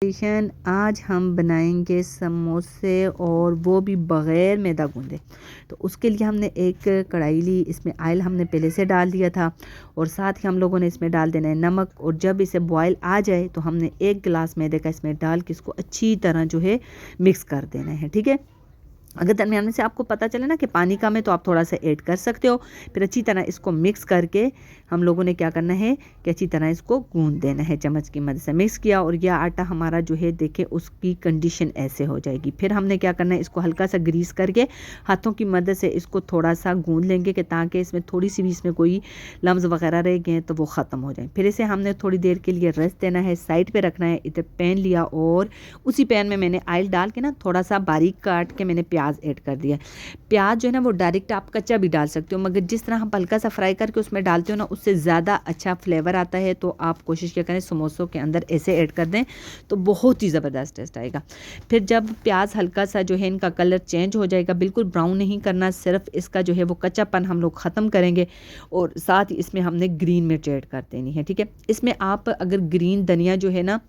आज हम बनाएंगे समोसे और वो भी बग़ैर मैदा गूंदे। तो उसके लिए हमने एक कढ़ाई ली, इसमें ऑयल हमने पहले से डाल दिया था और साथ ही हम लोगों ने इसमें डाल देना है नमक। और जब इसे बॉयल आ जाए तो हमने 1 गिलास मैदे का इसमें डाल के इसको अच्छी तरह जो है मिक्स कर देना है। ठीक है, अगर दरमियान में से आपको पता चले ना कि पानी कम है तो आप थोड़ा सा ऐड कर सकते हो। फिर अच्छी तरह इसको मिक्स करके हम लोगों ने क्या करना है कि अच्छी तरह इसको गूंद देना है। चम्मच की मदद से मिक्स किया और यह आटा हमारा जो है देखे उसकी कंडीशन ऐसे हो जाएगी। फिर हमने क्या करना है, इसको हल्का सा ग्रीस करके हाथों की मदद से इसको थोड़ा सा गूंद लेंगे कि ताकि इसमें थोड़ी सी भी इसमें कोई लम्स वगैरह रह गए तो वो ख़त्म हो जाए। फिर इसे हमने थोड़ी देर के लिए रेस्ट देना है, साइड पर रखना है। इधर पैन लिया और उसी पैन में मैंने ऑयल डाल के ना थोड़ा सा बारीक काट के मैंने प्याज ऐड कर दिया। प्याज जो है ना वो डायरेक्ट आप कच्चा भी डाल सकते हो, मगर जिस तरह हम हल्का सा फ्राई करके उसमें डालते हो ना उससे ज़्यादा अच्छा फ्लेवर आता है। तो आप कोशिश क्या करें समोसों के अंदर ऐसे ऐड कर दें तो बहुत ही ज़बरदस्त टेस्ट आएगा। फिर जब प्याज हल्का सा जो है इनका कलर चेंज हो जाएगा, बिल्कुल ब्राउन नहीं करना, सिर्फ इसका जो है वो कच्चापन हम लोग ख़त्म करेंगे। और साथ ही इसमें हमने ग्रीन मिर्च ऐड कर देनी है। ठीक है, इसमें आप अगर ग्रीन धनिया जो है ना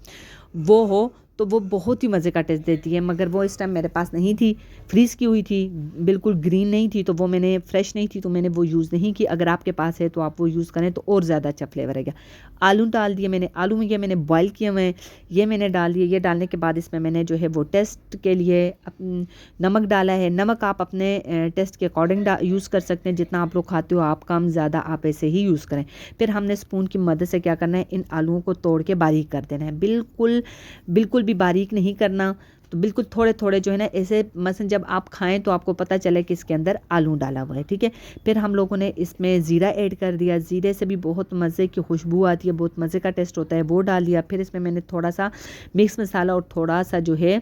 वो हो तो वो बहुत ही मज़े का टेस्ट देती है, मगर वो इस टाइम मेरे पास नहीं थी, फ्रीज़ की हुई थी, बिल्कुल ग्रीन नहीं थी, तो वो मैंने फ्रेश नहीं थी तो मैंने वो यूज़ नहीं की। अगर आपके पास है तो आप वो यूज़ करें तो और ज़्यादा अच्छा फ्लेवर आएगा। आलू डाल दिए मैंने, आलू में ये मैंने बॉयल किए हुए हैं, ये मैंने डाल दिए। ये डालने के बाद इसमें मैंने जो है वो टेस्ट के लिए नमक डाला है। नमक आप अपने टेस्ट के अकॉर्डिंग यूज़ कर सकते हैं, जितना आप लोग खाते हो आप कम ज़्यादा आप ऐसे ही यूज़ करें। फिर हमने स्पून की मदद से क्या करना है, इन आलूओं को तोड़ के बारीक कर देना है। बिल्कुल भी बारीक नहीं करना, तो बिल्कुल थोड़े थोड़े जो है ना ऐसे, मसलन जब आप खाएं तो आपको पता चले कि इसके अंदर आलू डाला हुआ है। ठीक है, फिर हम लोगों ने इसमें ज़ीरा ऐड कर दिया। ज़ीरे से भी बहुत मज़े की खुशबू आती है, बहुत मज़े का टेस्ट होता है, वो डाल दिया। फिर इसमें मैंने थोड़ा सा मिक्स मसाला और थोड़ा सा जो है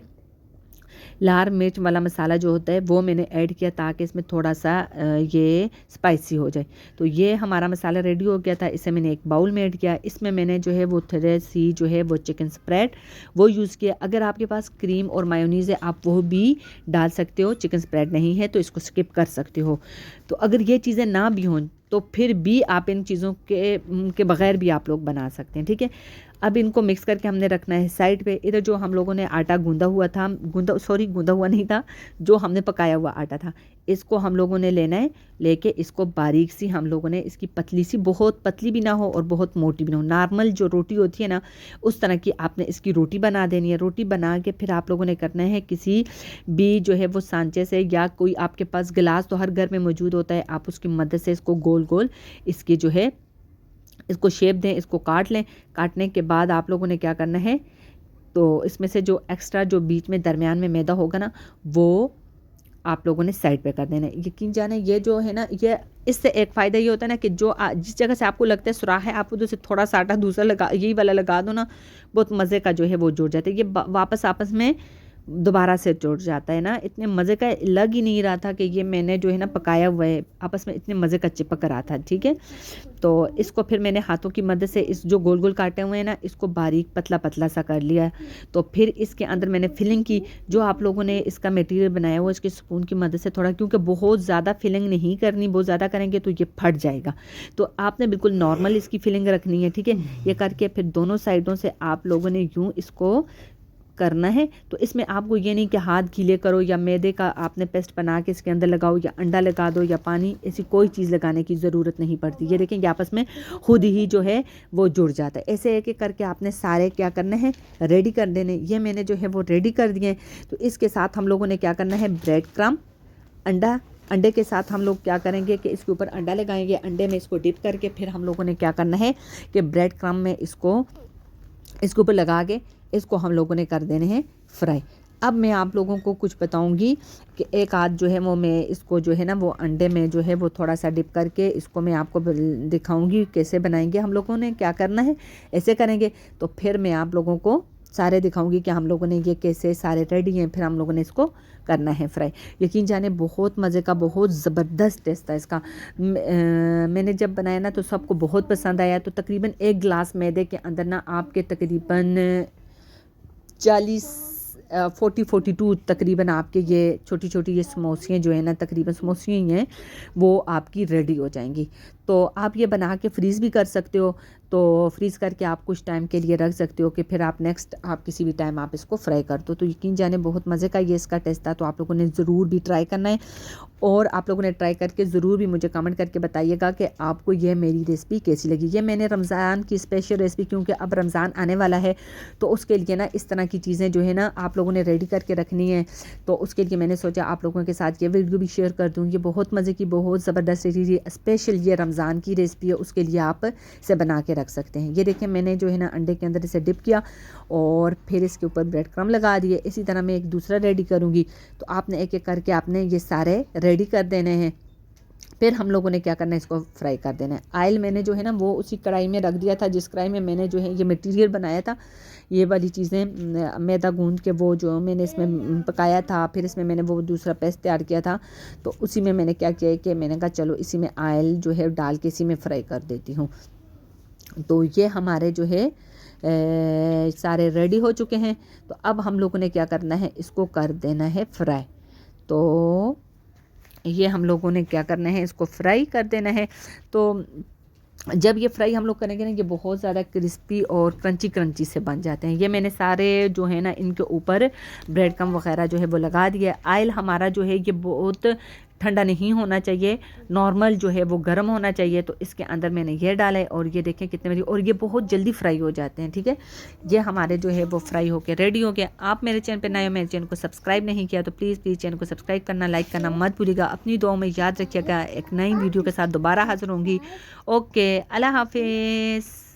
लाल मिर्च वाला मसाला जो होता है वो मैंने ऐड किया ताकि इसमें थोड़ा सा ये स्पाइसी हो जाए। तो ये हमारा मसाला रेडी हो गया था, इसे मैंने एक बाउल में ऐड किया। इसमें मैंने जो है वो थोड़ी सी जो है वो चिकन स्प्रेड वो यूज़ किया। अगर आपके पास क्रीम और मायोनीज़ है आप वो भी डाल सकते हो, चिकन स्प्रेड नहीं है तो इसको स्किप कर सकते हो। तो अगर ये चीज़ें ना भी हों तो फिर भी आप इन चीज़ों के बग़ैर भी आप लोग बना सकते हैं। ठीक है, अब इनको मिक्स करके हमने रखना है साइड पे। इधर जो हम लोगों ने आटा गूंदा हुआ नहीं था, जो हमने पकाया हुआ आटा था, इसको हम लोगों ने लेना है। लेके इसको बारीक सी हम लोगों ने इसकी पतली सी, बहुत पतली भी ना हो और बहुत मोटी भी ना हो, नॉर्मल जो रोटी होती है ना उस तरह की आपने इसकी रोटी बना देनी है। रोटी बना के फिर आप लोगों ने करना है किसी भी जो है वो सांचे से, या कोई आपके पास गिलास तो हर घर में मौजूद होता है, आप उसकी मदद से इसको गोल गोल इसकी जो है इसको शेप दें, इसको काट लें। काटने के बाद आप लोगों ने क्या करना है, तो इसमें से जो एक्स्ट्रा जो बीच में दरमियान में मैदा होगा ना वो आप लोगों ने साइड पे कर देना है। यकीन जाने ये जो है ना, ये इससे एक फ़ायदा ये होता है ना कि जो जिस जगह से आपको लगता है सुराख है, आप उधर से थोड़ा सा आटा दूसरा लगा, यही वाला लगा दो ना, बहुत मज़े का जो है वो जुड़ जाता है। ये वापस आपस में दोबारा से जुड़ जाता है ना, इतने मज़े का लग ही नहीं रहा था कि ये मैंने जो है ना पकाया हुआ है, आपस में इतने मज़े का चिपक रहा था। ठीक है, तो इसको फिर मैंने हाथों की मदद से इस जो गोल गोल काटे हुए हैं ना इसको बारीक पतला पतला सा कर लिया। तो फिर इसके अंदर मैंने फिलिंग की, जो आप लोगों ने इसका मटेरियल बनाया हुआ इसके स्पून की मदद से थोड़ा, क्योंकि बहुत ज़्यादा फिलिंग नहीं करनी, बहुत ज़्यादा करेंगे तो ये फट जाएगा, तो आपने बिल्कुल नॉर्मल इसकी फिलिंग रखनी है। ठीक है, ये करके फिर दोनों साइडों से आप लोगों ने यूँ इसको करना है। तो इसमें आपको ये नहीं कि हाथ गीले करो या मैदे का आपने पेस्ट बना के इसके अंदर लगाओ या अंडा लगा दो या पानी, ऐसी कोई चीज़ लगाने की ज़रूरत नहीं पड़ती। ये देखेंगे आपस में खुद ही जो है वो जुड़ जाता है। ऐसे एक एक करके आपने सारे क्या करना है, रेडी कर देने। ये मैंने जो है वो रेडी कर दिए। तो इसके साथ हम लोगों ने क्या करना है, ब्रेड क्रम्ब, अंडे के साथ हम लोग क्या करेंगे कि इसके ऊपर अंडा लगाएंगे। अंडे में इसको डिप करके फिर हम लोगों ने क्या करना है कि ब्रेड क्रम्ब में इसके ऊपर लगा के इसको हम लोगों ने कर देने हैं फ्राई। अब मैं आप लोगों को कुछ बताऊंगी कि एक आध जो है वो मैं इसको जो है ना वो अंडे में जो है वो थोड़ा सा डिप करके इसको मैं आपको दिखाऊंगी कैसे बनाएंगे। हम लोगों ने क्या करना है, ऐसे करेंगे तो फिर मैं आप लोगों को सारे दिखाऊंगी कि हम लोगों ने ये कैसे सारे रेडी हैं, फिर हम लोगों ने इसको करना है फ्राई। यकीन जाने बहुत मज़े का, बहुत ज़बरदस्त टेस्ट था इसका। मैंने जब बनाया ना तो सबको बहुत पसंद आया। तो तकरीबन 1 गिलास मैदे के अंदर ना आपके तकरीबन 42 तकरीबन आपके ये छोटी छोटी ये समोसियाँ जो है ना, तकरीबन समोसियाँ ही हैं, वो आपकी रेडी हो जाएंगी। तो आप ये बना के फ्रीज़ भी कर सकते हो। तो फ्रीज़ करके आप कुछ टाइम के लिए रख सकते हो कि फिर आप नेक्स्ट आप किसी भी टाइम आप इसको फ्राई कर दो। तो यकीन जाने बहुत मज़े का ये इसका टेस्ट था। तो आप लोगों ने ज़रूर भी ट्राई करना है और आप लोगों ने ट्राई करके ज़रूर भी मुझे कमेंट करके बताइएगा कि आपको ये मेरी रेसिपी कैसी लगी। ये मैंने रमज़ान की स्पेशल रेसिपी, क्योंकि अब रमज़ान आने वाला है तो उसके लिए ना इस तरह की चीज़ें जो है ना आप लोगों ने रेडी करके रखनी है। तो उसके लिए मैंने सोचा आप लोगों के साथ ये वीडियो भी शेयर कर दूँ। ये बहुत मज़े की बहुत ज़बरदस्त रेसिपी, स्पेशल ये रमज़ान की रेसिपी है, उसके लिए आप इसे बना के रख सकते हैं। ये देखें मैंने जो है ना अंडे के अंदर इसे डिप किया और फिर इसके ऊपर ब्रेड क्रम्ब लगा दिए। इसी तरह मैं एक दूसरा रेडी करूँगी। तो आपने एक एक करके आपने ये सारे रेडी कर देने हैं। फिर हम लोगों ने क्या करना है, इसको फ्राई कर देना है। ऑयल मैंने जो है ना वो उसी कढ़ाई में रख दिया था जिस कढ़ाई में मैंने जो है ये मटेरियल बनाया था, ये वाली चीज़ें मैदा गूंद के वो जो मैंने इसमें पकाया था। फिर इसमें मैंने वो दूसरा पेस्ट तैयार किया था। तो उसी में मैंने क्या किया कि मैंने कहा चलो इसी में ऑयल जो है डाल के इसी में फ्राई कर देती हूँ। तो ये हमारे जो है सारे रेडी हो चुके हैं। तो अब हम लोगों ने क्या करना है, इसको कर देना है फ्राई। तो ये हम लोगों ने क्या करना है, इसको फ्राई कर देना है। तो जब ये फ्राई हम लोग करेंगे ना, ये बहुत ज़्यादा क्रिस्पी और क्रंची क्रंची से बन जाते हैं। ये मैंने सारे जो है ना इनके ऊपर ब्रेड क्रम्ब वगैरह जो है वो लगा दिया। ऑयल हमारा जो है ये बहुत ठंडा नहीं होना चाहिए, नॉर्मल जो है वो गर्म होना चाहिए। तो इसके अंदर मैंने ये डाला है और ये देखें कितने बड़ी, और ये बहुत जल्दी फ्राई हो जाते हैं। ठीक है, ये हमारे जो है वो फ्राई होके रेडी हो गया। आप मेरे चैनल पे नए हो, मेरे चैनल को सब्सक्राइब नहीं किया तो प्लीज़ चैनल को सब्सक्राइब करना, लाइक करना मत भूलिएगा। अपनी दुआओं में याद रखिएगा। एक नई वीडियो के साथ दोबारा हाजिर होंगी। ओके, अल्लाह हाफिज़।